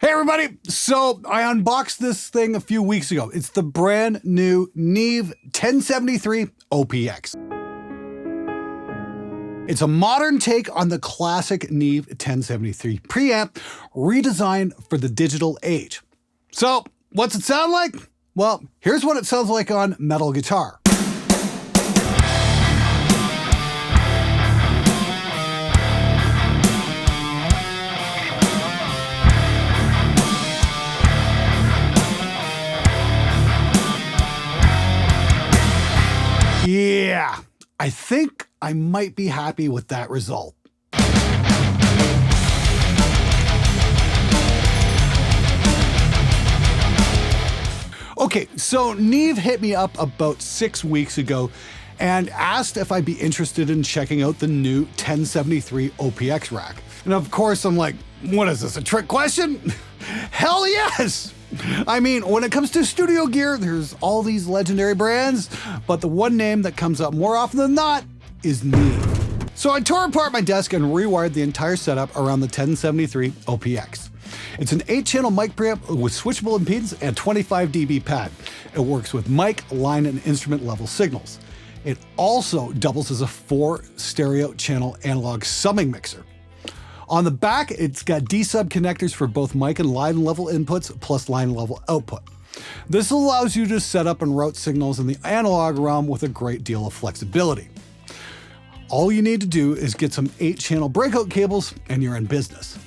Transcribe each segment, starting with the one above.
Hey everybody, so I unboxed this thing a few weeks ago. It's the brand new Neve 1073 OPX. It's a modern take on the classic Neve 1073 preamp, redesigned for the digital age. So, what's it sound like? Well, here's what it sounds like on metal guitar. Yeah, I think I might be happy with that result. Okay, so Neve hit me up about 6 weeks ago and asked if I'd be interested in checking out the new 1073 OPX rack. And of course I'm like, what is this, a trick question? Hell yes! I mean, when it comes to studio gear, there's all these legendary brands, but the one name that comes up more often than not is Neve. So I tore apart my desk and rewired the entire setup around the 1073 OPX. It's an 8-channel mic preamp with switchable impedance and 25 dB pad. It works with mic, line, and instrument level signals. It also doubles as a 4 stereo channel analog summing mixer. On the back, it's got D-sub connectors for both mic and line level inputs, plus line level output. This allows you to set up and route signals in the analog realm with a great deal of flexibility. All you need to do is get some 8-channel breakout cables and you're in business.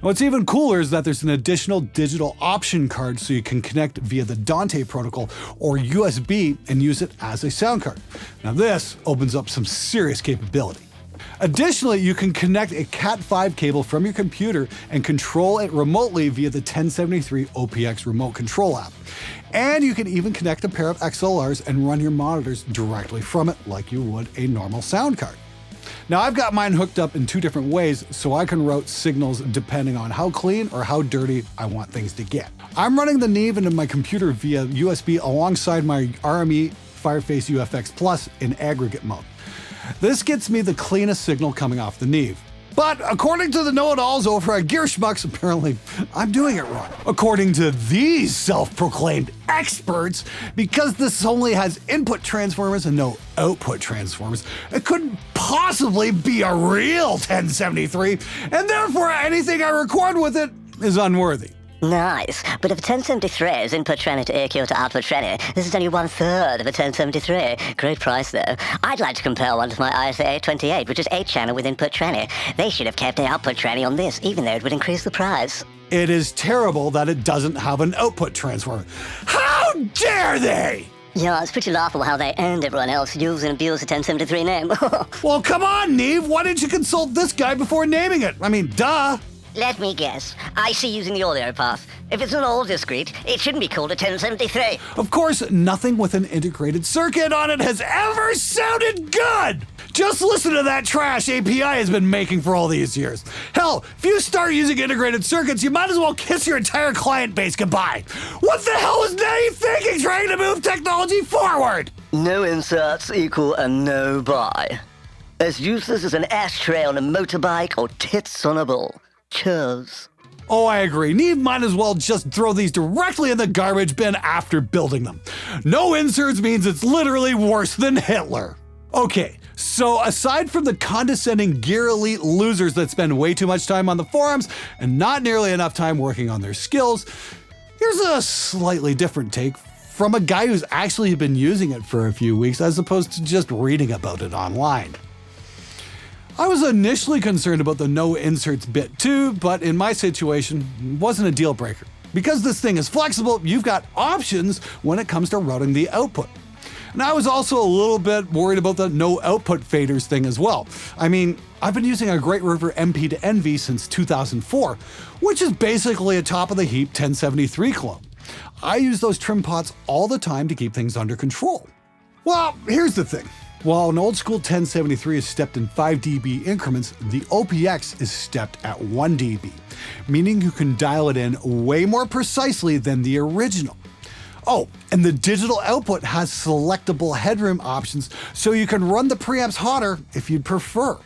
What's even cooler is that there's an additional digital option card so you can connect via the Dante protocol or USB and use it as a sound card. Now this opens up some serious capability. Additionally, you can connect a Cat5 cable from your computer and control it remotely via the 1073 OPX remote control app. And you can even connect a pair of XLRs and run your monitors directly from it like you would a normal sound card. Now I've got mine hooked up in 2 different ways so I can route signals depending on how clean or how dirty I want things to get. I'm running the Neve into my computer via USB alongside my RME Fireface UFX Plus in aggregate mode. This gets me the cleanest signal coming off the Neve. But according to the know-it-alls over at Gearslutz, apparently I'm doing it wrong. According to these self-proclaimed experts, because this only has input transformers and no output transformers, it couldn't possibly be a real 1073, and therefore anything I record with it is unworthy. Nice, but if 1073 is input tranny to EQ to output tranny, this is only 1/3 of a 1073. Great price though. I'd like to compare one to my ISA 828, which is 8-channel with input tranny. They should have kept the output tranny on this, even though it would increase the price. It is terrible that it doesn't have an output transformer. How dare they! Yeah, it's pretty laughable how they and everyone else use and abuse the 1073 name. Well, come on, Neve, why didn't you consult this guy before naming it? I mean, duh. Let me guess. I see using the audio path. If it's not all discrete, it shouldn't be called a 1073. Of course, nothing with an integrated circuit on it has ever sounded good! Just listen to that trash API has been making for all these years. Hell, if you start using integrated circuits, you might as well kiss your entire client base goodbye. What the hell is Neve thinking trying to move technology forward? No inserts equal a no buy. As useless as an ashtray on a motorbike or tits on a bull. Cheers. Oh, I agree. Neve might as well just throw these directly in the garbage bin after building them. No inserts means it's literally worse than Hitler. Okay, so aside from the condescending gear elite losers that spend way too much time on the forums and not nearly enough time working on their skills, here's a slightly different take from a guy who's actually been using it for a few weeks as opposed to just reading about it online. I was initially concerned about the no inserts bit too, but in my situation, it wasn't a deal breaker. Because this thing is flexible, you've got options when it comes to routing the output. And I was also a little bit worried about the no output faders thing as well. I mean, I've been using a Great River MP to NV since 2004, which is basically a top of the heap 1073 clone. I use those trim pots all the time to keep things under control. Well, here's the thing. While an old school 1073 is stepped in 5 dB increments, the OPX is stepped at 1 dB, meaning you can dial it in way more precisely than the original. Oh, and the digital output has selectable headroom options, so you can run the preamps hotter if you'd prefer.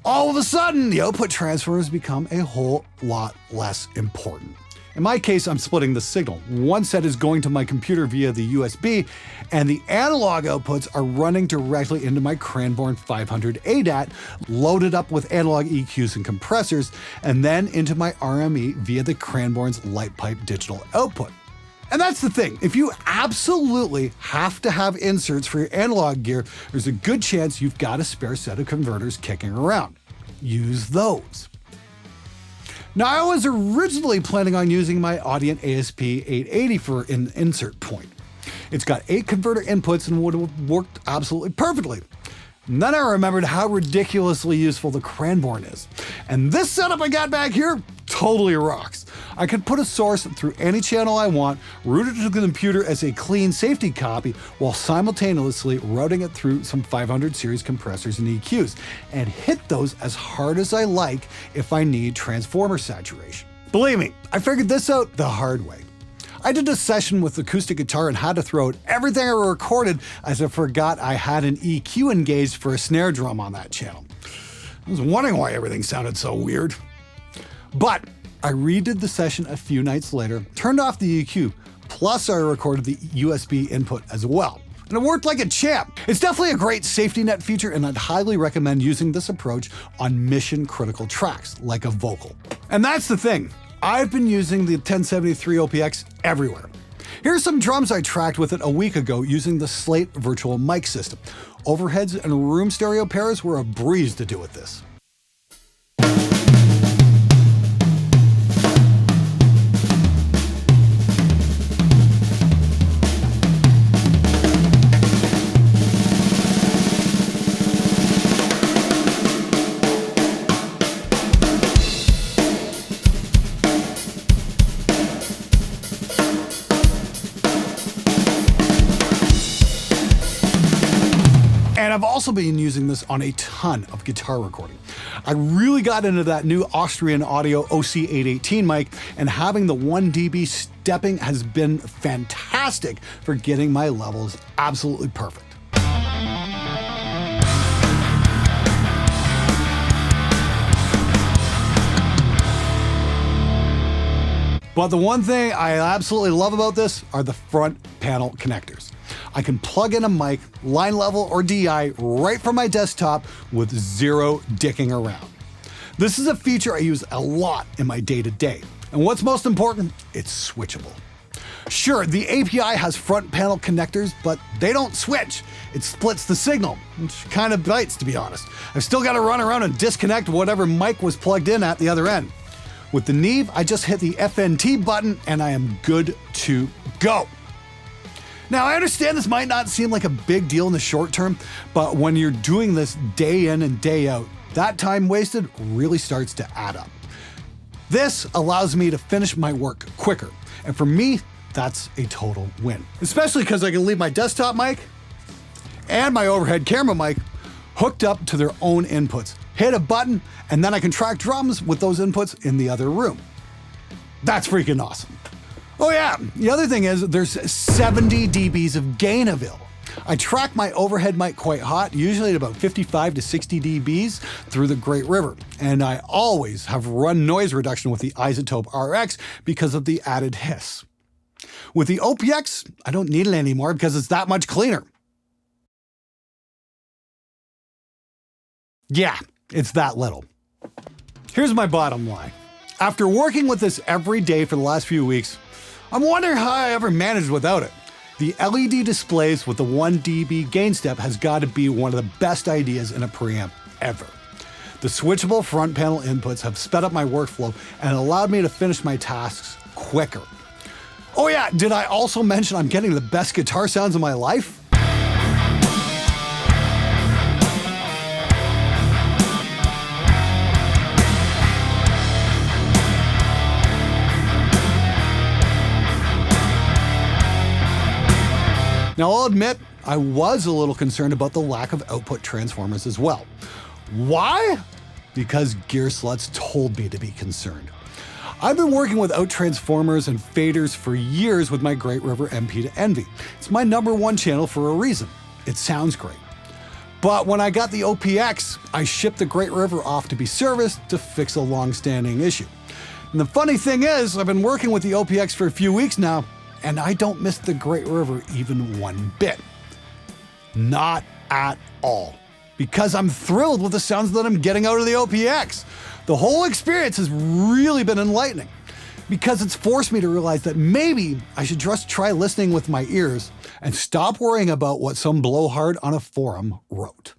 all of a sudden the output transformers become a whole lot less important. In my case, I'm splitting the signal. One set is going to my computer via the USB, and the analog outputs are running directly into my Cranborne 500 ADAT, loaded up with analog EQs and compressors, and then into my RME via the Cranborne's light pipe digital output. And that's the thing, if you absolutely have to have inserts for your analog gear, there's a good chance you've got a spare set of converters kicking around. Use those. Now, I was originally planning on using my Audience ASP 880 for an insert point. It's got 8 converter inputs and would have worked absolutely perfectly. And then I remembered how ridiculously useful the Cranborne is. And this setup I got back here totally rocks. I can put a source through any channel I want, route it to the computer as a clean safety copy, while simultaneously routing it through some 500 series compressors and EQs, and hit those as hard as I like if I need transformer saturation. Believe me, I figured this out the hard way. I did a session with acoustic guitar and had to throw out everything I recorded as I forgot I had an EQ engaged for a snare drum on that channel. I was wondering why everything sounded so weird. But I redid the session a few nights later, turned off the EQ, plus I recorded the USB input as well. And it worked like a champ. It's definitely a great safety net feature, and I'd highly recommend using this approach on mission critical tracks, like a vocal. And that's the thing. I've been using the 1073 OPX everywhere. Here's some drums I tracked with it a week ago using the Slate virtual mic system. Overheads and room stereo pairs were a breeze to do with this. And I've also been using this on a ton of guitar recording. I really got into that new Austrian Audio OC818 mic, and having the 1 dB stepping has been fantastic for getting my levels absolutely perfect. But the one thing I absolutely love about this are the front panel connectors. I can plug in a mic, line level or DI right from my desktop with zero dicking around. This is a feature I use a lot in my day-to-day. And what's most important, it's switchable. Sure, the API has front panel connectors, but they don't switch. It splits the signal, which kind of bites, to be honest. I've still got to run around and disconnect whatever mic was plugged in at the other end. With the Neve, I just hit the FNT button and I am good to go. Now, I understand this might not seem like a big deal in the short term, but when you're doing this day in and day out, that time wasted really starts to add up. This allows me to finish my work quicker, and for me, that's a total win. Especially because I can leave my desktop mic and my overhead camera mic hooked up to their own inputs. Hit a button, and then I can track drums with those inputs in the other room. That's freaking awesome. Oh yeah, the other thing is there's 70 dBs of gain available. I track my overhead mic quite hot, usually at about 55 to 60 dBs through the Great River. And I always have run noise reduction with the Isotope RX because of the added hiss. With the OPX, I don't need it anymore because it's that much cleaner. Yeah, it's that little. Here's my bottom line. After working with this every day for the last few weeks, I'm wondering how I ever managed without it. The LED displays with the 1 dB gain step has got to be one of the best ideas in a preamp ever. The switchable front panel inputs have sped up my workflow and allowed me to finish my tasks quicker. Oh yeah, did I also mention I'm getting the best guitar sounds of my life? Now, I'll admit, I was a little concerned about the lack of output transformers as well. Why? Because Gearslutz told me to be concerned. I've been working with out transformers and faders for years with my Great River MP to Envy. It's my #1 channel for a reason. It sounds great. But when I got the OPX, I shipped the Great River off to be serviced to fix a long-standing issue. And the funny thing is, I've been working with the OPX for a few weeks now, and I don't miss the Great River even one bit. Not at all. Because I'm thrilled with the sounds that I'm getting out of the OPX. The whole experience has really been enlightening, because it's forced me to realize that maybe I should just try listening with my ears and stop worrying about what some blowhard on a forum wrote.